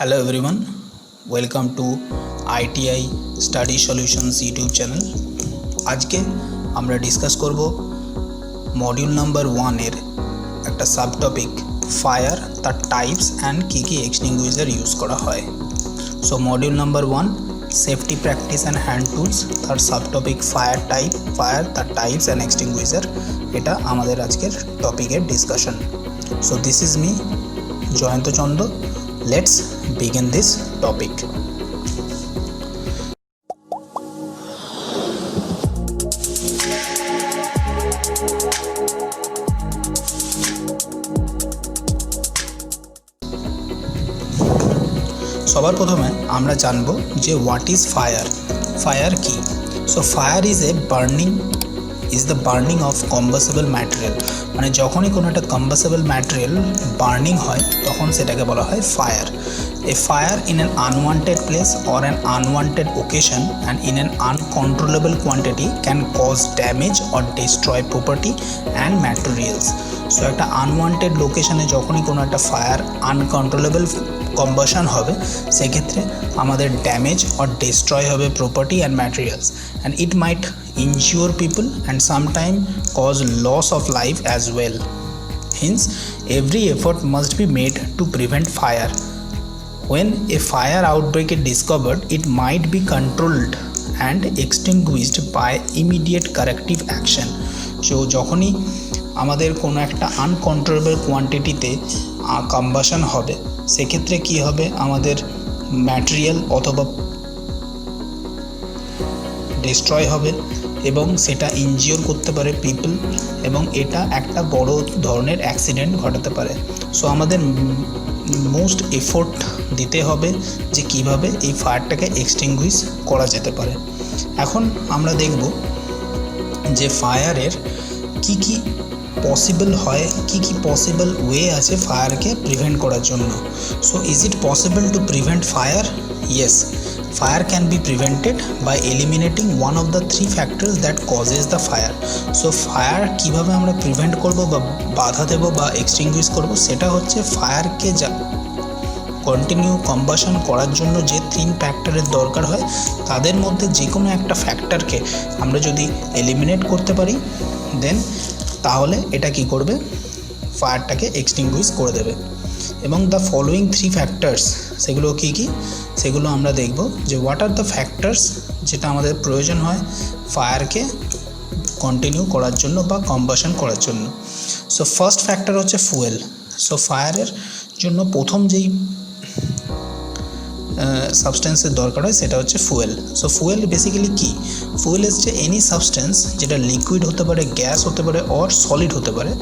Hello everyone, welcome to ITI Study Solutions YouTube channel. আজকে আমরা discuss করব module number 1 এর একটা সাব টপিক ফায়ার, তার টাইপস অ্যান্ড কী কী এক্সটিংগুইশার ইউজ করা হয়। So module number 1 safety practice and hand tools, তার সাব টপিক ফায়ার, তার টাইপস অ্যান্ড এক্সটিংগুইশার, এটা আমাদের আজকের টপিকের discussion. So this is me Jayanta Chandra. Let's begin this topic. সবার প্রথমে আমরা জানব যে হোয়াট ইজ ফায়ার। ফায়ার কি? So fire is the burning of combustible material. মানে যখনই কোনো একটা কম্বাসেবল ম্যাটেরিয়াল বার্নিং হয় তখন সেটাকে বলা হয় fire. A fire in an unwanted place or an unwanted occasion and in an uncontrollable quantity can cause damage or destroy property and materials. So একটা আনওয়ান্টেড লোকেশনে যখনই কোনো একটা ফায়ার আনকন্ট্রোলেবল কম্বাশন হবে, সেক্ষেত্রে আমাদের ড্যামেজ অর ডিস্ট্রয় হবে property and materials, and it might injure people and sometimes cause loss of life as well. Hence, every effort must be made to prevent fire. When a fire outbreak is discovered, it might be controlled and extinguished by immediate corrective action. So যখনই আমাদের কোনো একটা uncontrollable কোয়ান্টিটিতে combustion হবে, সেক্ষেত্রে কী হবে, আমাদের material অথবা destroy হবে এবং সেটা ইনজিওর করতে পারে পিপল, এবং এটা একটা বড় ধরনের অ্যাক্সিডেন্ট ঘটাতে পারে। সো আমাদের মোস্ট এফোর্ট দিতে হবে যে কিভাবে এই ফায়ারটাকে এক্সটিংগুইশ করা যেতে পারে। এখন আমরা দেখব যে ফায়ারের কি কি পসিবল হয়, কি কি পসিবল ওয়ে আছে ফায়ারকে প্রিভেন্ট করার জন্য। So is it possible to prevent fire? Yes, fire can be prevented by eliminating one of the three factors that causes the fire. So fire কিভাবে আমরা প্রিভেন্ট করব বা বাধা দেব বা এক্সটিংগুইশ করব, সেটা হচ্ছে ফায়ারকে কন্টিনিউ কম্বাশন করার জন্য যে 3 ফ্যাক্টরের দরকার হয়, তাদের মধ্যে যে কোনো একটা ফ্যাক্টরকে আমরা যদি এলিমিনেট করতে পারি, দেন তাহলে এটা কি করবে, ফায়ারটাকে এক্সটিংগুইশ করে দেবে। এবং দ্য ফলোয়িং 3 ফ্যাক্টরস, সেগুলো কী কী, সেগুলো আমরা দেখব যে হোয়াট আর দ্য ফ্যাক্টরস যেটা আমাদের প্রয়োজন হয় ফায়ারকে কন্টিনিউ করার জন্য বা কম্বাশন করার জন্য। সো ফার্স্ট ফ্যাক্টর হচ্ছে ফুয়েল। সো ফায়ারের জন্য প্রথম যেই সাবস্টেন্সের দরকার হয় সেটা হচ্ছে ফুয়েল। সো ফুয়েল বেসিক্যালি কি? ফুয়েল হচ্ছে এনি সাবস্টেন্স যেটা লিকুইড হতে পারে, গ্যাস হতে পারে, অর সলিড হতে পারে,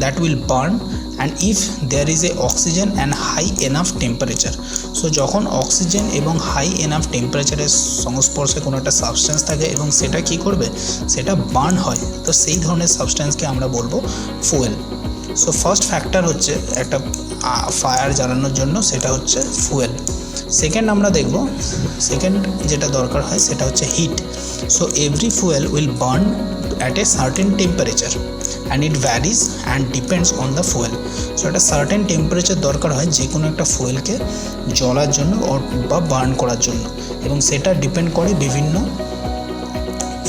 that will burn and if there is a oxygen and high enough temperature. So যখন অক্সিজেন এবং হাই এনাফ টেম্পারেচারের সংস্পর্শে কোনো একটা সাবস্টেন্স থাকে এবং সেটা কি করবে, সেটা বার্ন হয়, তো সেই ধরনের সাবস্টেন্সকে আমরা বলবো ফুয়েল। সো ফার্স্ট ফ্যাক্টর হচ্ছে একটা ফায়ার জ্বালানোর জন্য, সেটা হচ্ছে ফুয়েল। সেকেন্ড আমরা দেখব, সেকেন্ড যেটা দরকার হয় সেটা হচ্ছে heat. So every fuel will burn at a certain temperature and it varies and depends on the fuel. So একটা সার্টেন টেম্পারেচার দরকার হয় যে কোনো একটা ফুয়েলকে জ্বলার জন্য বা বার্ন করার জন্য, এবং সেটা ডিপেন্ড করে বিভিন্ন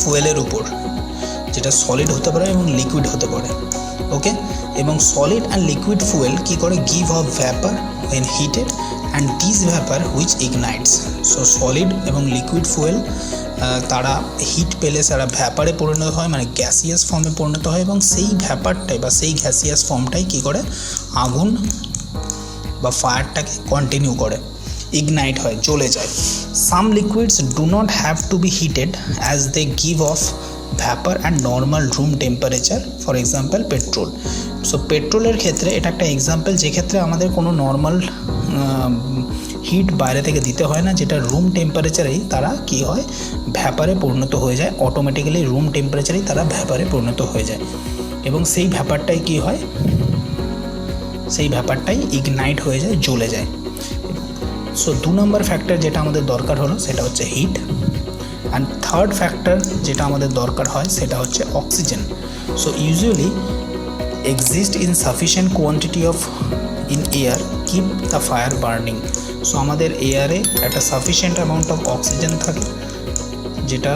ফুয়েলের উপর, যেটা সলিড হতে পারে এবং লিকুইড হতে পারে। ওকে, এবং সলিড অ্যান্ড লিকুইড ফুয়েল কী করে, give off vapour when heated and this vapor which ignites. So solid এবং লিকুইড ফুয়েল তারা হিট পেলে তারা ভ্যাপারে পরিণত হয়, মানে গ্যাসিয়াস ফর্মে পরিণত হয়, এবং সেই ভ্যাপারটাই বা সেই গ্যাসিয়াস ফর্মটাই কী করে, আগুন বা ফায়ারটাকে কন্টিনিউ করে, ইগনাইট হয়, জ্বলে যায়। Some liquids do not have to be heated as they give off vapour and normal room temperature, for example petrol. So পেট্রোলের ক্ষেত্রে এটা একটা এক্সাম্পল, যেক্ষেত্রে আমাদের কোনো নর্মাল হিট বাইরে থেকে দিতে হয় না, যেটা রুম টেম্পারেচারেই তারা কী হয়, ভ্যাপারে পরিণত হয়ে যায়, অটোমেটিক্যালি রুম টেম্পারেচারেই তারা ভ্যাপারে পরিণত হয়ে যায়, এবং সেই ভ্যাপারটাই কী হয়, সেই ভ্যাপারটাই ইগনাইট হয়ে যায়, জ্বলে যায়। সো 2 নম্বর ফ্যাক্টর যেটা আমাদের দরকার হলো সেটা হচ্ছে হিট, অ্যান্ড থার্ড ফ্যাক্টর যেটা আমাদের দরকার হয় সেটা হচ্ছে oxygen. So usually exist in sufficient quantity of in air keep the fire burning. So আমাদের এয়ারে একটা সাফিসিয়েন্ট অ্যামাউন্ট অফ অক্সিজেন থাকে, যেটা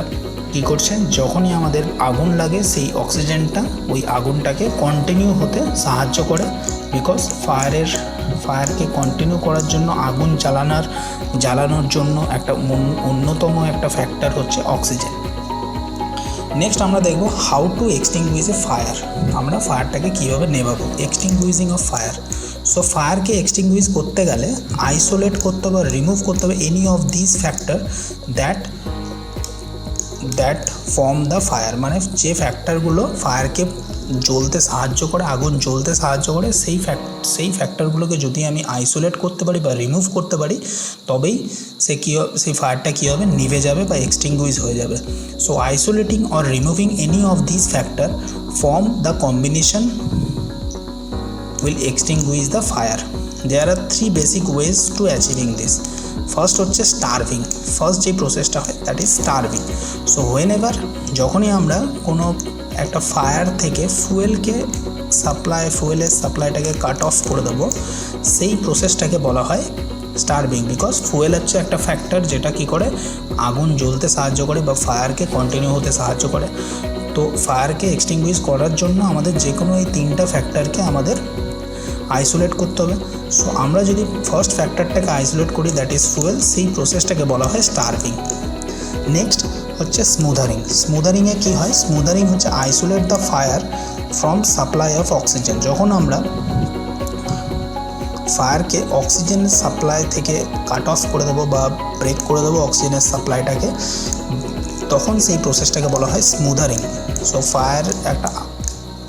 কী করছে, যখনই আমাদের আগুন লাগে সেই অক্সিজেনটা ওই আগুনটাকে কন্টিনিউ হতে সাহায্য করে। বিকজ ফায়ারকে কন্টিনিউ করার জন্য, আগুন জ্বালানোর জন্য একটা অন্যতম একটা ফ্যাক্টর হচ্ছে অক্সিজেন। নেক্সট আমরা দেখব how to extinguish A fire. আমরা ফায়ারটাকে কীভাবে নেভাবো, এক্সটিংগুইশিং অফ ফায়ার। সো ফায়ারকে এক্সটিংগুইশ করতে গেলে আইসোলেট করতে হবে, রিমুভ করতে হবে any of this factor that form the fire. মানে যে ফ্যাক্টরগুলো ফায়ারকে জ্বলতে সাহায্য করে, আগুন জ্বলতে সাহায্য করে, সেই ফ্যাক্টরগুলোকে যদি আমি আইসোলেট করতে পারি বা রিমুভ করতে পারি, তবেই সেই ফায়ারটা কী হবে, নিভে যাবে বা এক্সটিংগুইশ হয়ে যাবে। So isolating or removing any of this factor form the combination will extinguish the fire. There are 3 basic ways to achieving this. First হচ্ছে স্টারভিং। ফার্স্ট যে প্রসেসটা হয় দ্যাট ইজ স্টারভিং। সো হোয়েনেভার, যখনই আমরা কোনো একটা ফায়ার থেকে ফুয়েলের সাপ্লাইটাকে কাট অফ করে দেবো, সেই প্রসেসটাকে বলা হয় স্টারভিং। বিকজ ফুয়েল হচ্ছে একটা ফ্যাক্টর যেটা কী করে, আগুন জ্বলতে সাহায্য করে বা ফায়ারকে কন্টিনিউ হতে সাহায্য করে। তো ফায়ারকে এক্সটিংগুইশ করার জন্য আমাদের যে কোনো এই 3টা ফ্যাক্টরকে আমাদের আইসোলেট করতে হবে। সো আমরা যদি ফার্স্ট ফ্যাক্টরটাকে আইসোলেট করি, দ্যাট ইজ ফুয়েল, সেই প্রসেসটাকে বলা হয় স্টারভিং। নেক্সট হচ্ছে স্মুদারিং। স্মুদারিংয়ে কী হয়, স্মুদারিং হচ্ছে isolate the fire from supply of oxygen. যখন আমরা ফায়ারকে অক্সিজেনের সাপ্লাই থেকে কাট অফ করে দেবো বা ব্রেক করে দেবো অক্সিজেনের সাপ্লাইটাকে, তখন সেই প্রসেসটাকে বলা হয় স্মুদারিং। সো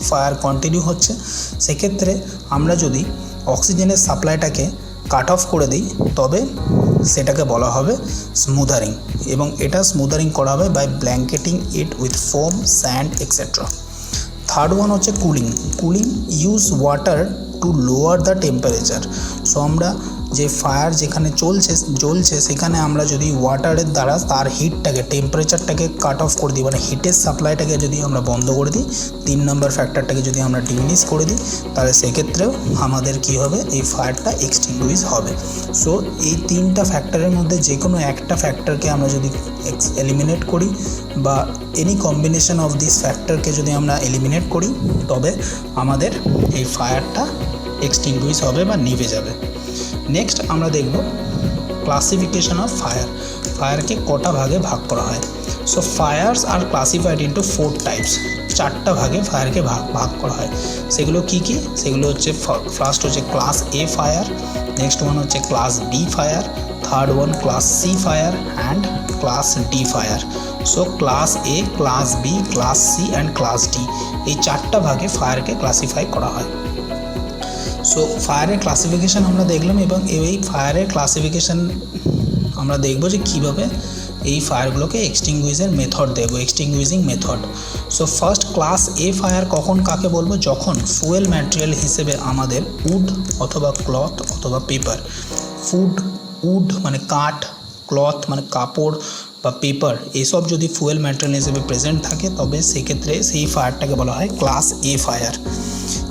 ফায়ার কন্টিনিউ হচ্ছে, সেক্ষেত্রে আমরা যদি অক্সিজেনের সাপ্লাইটাকে কাট অফ করে দিই, তবে সেটাকে বলা হবে স্মুদারিং। এবং এটা স্মুদারিং করা হবে by blanketing it with foam, sand etcetera. Third one হচ্ছে cooling use water to lower the temperature. So আমরা যে ফায়ার যেখানে জ্বলছে সেখানে আমরা যদি ওয়াটারের দ্বারা তার হিটটাকে, টেম্পারেচারটাকে কাট অফ করে দিই, মানে হিটের সাপ্লাইটাকে যদি আমরা বন্ধ করে দিই, 3 নম্বর ফ্যাক্টরটাকে যদি আমরা ডিমিনিশ করে দিই, তাহলে সেক্ষেত্রেও আমাদের কী হবে, এই ফায়ারটা এক্সটিংগুইশ হবে। সো এই 3টা ফ্যাক্টরের মধ্যে যে কোনো একটা ফ্যাক্টরকে আমরা যদি এলিমিনেট করি বা এনি কম্বিনেশন অফ দিস ফ্যাক্টরকে যদি আমরা এলিমিনেট করি, তবে আমাদের এই ফায়ারটা এক্সটিংগুইশ হবে বা নিভে যাবে। নেক্সট আমরা দেখব ক্লাসিফিকেশন অফ ফায়ার। ফায়ারকে কটা ভাগে ভাগ করা হয়। So fires are classified into 4 types. 4টা ভাগে ফায়ারকে ভাগ করা হয়। সেগুলো কি কি? সেগুলো হচ্ছে ফার্স্ট হচ্ছে class A fire, next one হচ্ছে class B fire, third one class C fire and class D fire. So class A, class B, class C and class D, এই 4টা ভাগে ফায়ারকে ক্লাসিফাই করা হয়। সো ফায়ারের ক্লাসিফিকেশান আমরা দেখলাম, এবং এই ফায়ারের ক্লাসিফিকেশান আমরা দেখব যে কীভাবে এই ফায়ারগুলোকে এক্সটিংগুইশের মেথড দেবো, এক্সটিংগুইশিং method. So first class A fire কখন কাকে বলবো, যখন ফুয়েল ম্যাটেরিয়াল হিসেবে আমাদের উড অথবা ক্লথ অথবা পেপার, উড মানে কাঠ, ক্লথ মানে কাপড় বা পেপার, এসব যদি ফুয়েল ম্যাটেরিয়াল হিসেবে প্রেজেন্ট থাকে, তবে সেক্ষেত্রে সেই ফায়ারটাকে বলা হয় ক্লাস এ ফায়ার।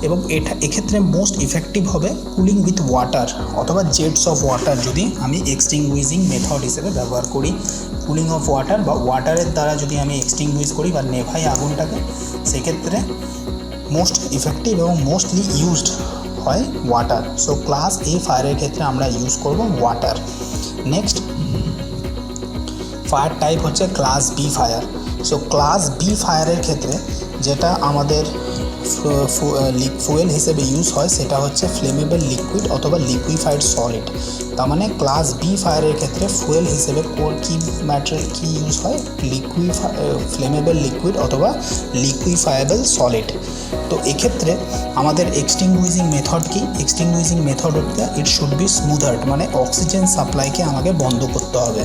এবং এক্ষেত্রে মোস্ট ইফেক্টিভ হবে কুলিং উইথ ওয়াটার অথবা জেটস অফ ওয়াটার, যদি আমি এক্সটিংগুইশিং মেথড হিসেবে ব্যবহার করি। কুলিং অফ ওয়াটার বা ওয়াটারের দ্বারা যদি আমি এক্সটিংগুইশ করি বা নেভাই আগুনটাকে, সেক্ষেত্রে মোস্ট ইফেক্টিভ এবং মোস্টলি ইউজড হয় ওয়াটার। সো ক্লাস এ ফায়ারের ক্ষেত্রে আমরা ইউজ করব ওয়াটার। নেক্সট ফায়ার টাইপ হচ্ছে class B fire. So class B ফায়ারের ক্ষেত্রে যেটা আমাদের ফুয়েল হিসেবে ইউজ হয়, সেটা হচ্ছে ফ্লেমেবল লিকুইড অথবা লিকুইফাইড সলিড। তার মানে ক্লাস বি ফায়ারের ক্ষেত্রে ফুয়েল হিসেবে কী ম্যাটেরিয়াল কী ইউজ হয়, ফ্লেমেবল লিকুইড অথবা লিকুইফায়েবল সলিড। তো এক্ষেত্রে আমাদের এক্সটিংগুইশিং মেথড কি? এক্সটিংগুইশিং মেথড হচ্ছে ইট শুড বি স্মুদার্ড, মানে অক্সিজেন সাপ্লাইকে আমাকে বন্ধ করতে হবে।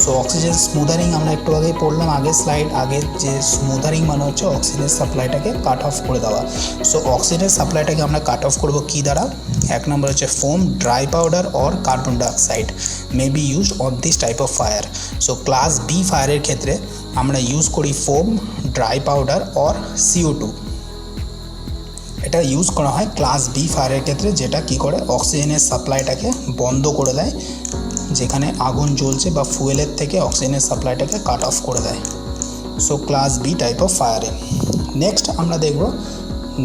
সো অক্সিজেন স্মুদারিং আমরা একটু আগেই পড়লাম, আগের যে স্মুদারিং মানে হচ্ছে অক্সিজেনের সাপ্লাইটাকে কাট অফ করে দেওয়া। সো অক্সিজেনের সাপ্লাইটাকে আমরা কাট অফ করবো কী দ্বারা? 1 নম্বর হচ্ছে foam, dry powder or carbon dioxide may be used on this type of fire. So class B ফায়ারের ক্ষেত্রে আমরা ইউজ করি foam, dry powder or CO2। এটা ইউজ করা হয় ক্লাস বি ফায়ারের ক্ষেত্রে, যেটা কী করে অক্সিজেনের সাপ্লাইটাকে বন্ধ করে দেয় যেখানে আগুন জ্বলছে বা ফুয়েলের থেকে অক্সিজেনের সাপ্লাইটাকে কাট অফ করে দেয়। So class B type of ফায়ারে। নেক্সট আমরা দেখব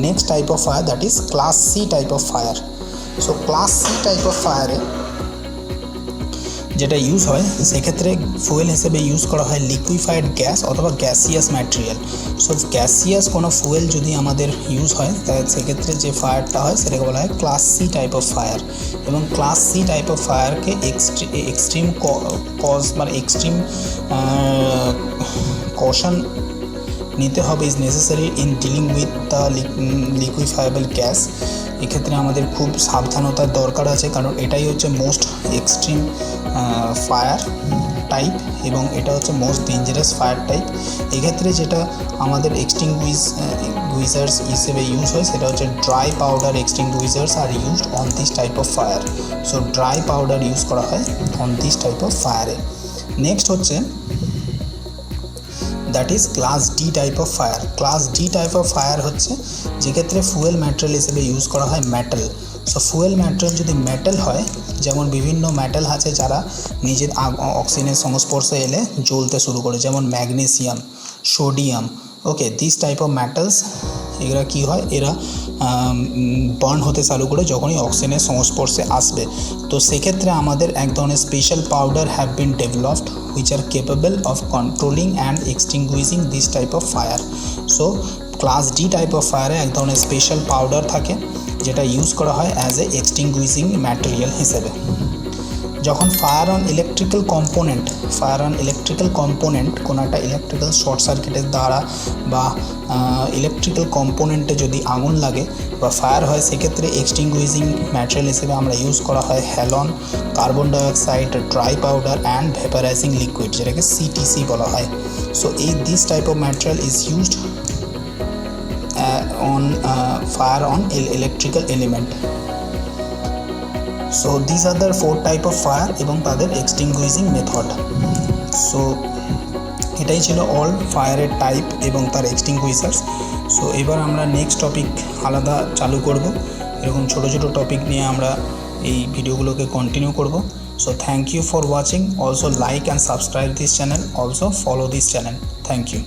next type of fire, that is class C type of fire. So class C type of ফায়ারে যেটা ইউজ হয় সেক্ষেত্রে ফুয়েল হিসেবে ইউজ করা হয় লিকুইফাইড গ্যাস অথবা গ্যাসিয়াস ম্যাটেরিয়াল। সো গ্যাসিয়াস কোনো ফুয়েল যদি আমাদের ইউজ হয় তাহলে সেক্ষেত্রে যে ফায়ারটা হয় সেটাকে বলা হয় class C type of fire. এবং ক্লাস সি টাইপ অফ ফায়ারকে এক্সট্রিম কজ মানে এক্সট্রিম কশন নিতে হবে is necessary in dealing with the liquefiable gas. এক্ষেত্রে আমাদের খুব সাবধানতার দরকার আছে, কারণ এটাই হচ্ছে মোস্ট এক্সট্রিম ফায়ার টাইপ এবং এটা হচ্ছে মোস্ট ডেঞ্জারাস ফায়ার টাইপ। এক্ষেত্রে যেটা আমাদের এক্সটিংগুইজার্স হিসেবে ইউজ হয় সেটা হচ্ছে dry powder extinguishers are used on this type of fire. So dry powder use করা হয় অন দিস টাইপ অফ ফায়ারে। নেক্সট হচ্ছে that is class D type of fire. Class D type of fire হচ্ছে যেক্ষেত্রে fuel material হিসেবে use করা হয় metal. So fuel material যদি মেটাল হয়, যেমন বিভিন্ন মেটাল আছে যারা নিজের অক্সিজেনের সংস্পর্শে এলে জ্বলতে শুরু করে, যেমন magnesium, sodium, okay this type of metals. এরা কী হয়, এরা বার্ন হতে চালু করে যখনই অক্সিজেনের সংস্পর্শে আসবে। তো সেক্ষেত্রে আমাদের এক ধরনের special powder have been developed which are capable of controlling and extinguishing this type of fire. So class D type of ফায়ারে এক ধরনের স্পেশাল পাউডার থাকে যেটা ইউজ করা হয় অ্যাজ এ এক্সটিংগুইশিং ম্যাটেরিয়াল হিসেবে। যখন ফায়ার অন ইলেকট্রিক্যাল কম্পোনেন্ট কোনো একটা ইলেকট্রিক্যাল শর্ট সার্কিটের দ্বারা বা ইলেকট্রিক্যাল কম্পোনেন্টে যদি আগুন লাগে বা ফায়ার হয়, সেক্ষেত্রে এক্সটিংগুইশিং ম্যাটেরিয়াল হিসেবে আমরা ইউজ করা হয় halon, carbon dioxide, dry powder and vaporising liquid, যেটাকে সিটিসি বলা হয়। So this type of material is used on fire on electrical element. So these are the 4 type of fire এবং তাদের extinguishing method. So এটাই ছিল all ফায়ারের type এবং তার এক্সটিংগুইশার্স। সো এবার আমরা নেক্সট টপিক আলাদা চালু করব, এরকম ছোটো ছোটো টপিক নিয়ে আমরা এই ভিডিওগুলোকে কন্টিনিউ করব। So thank you for watching, also like and subscribe this channel, also follow this channel. Thank you.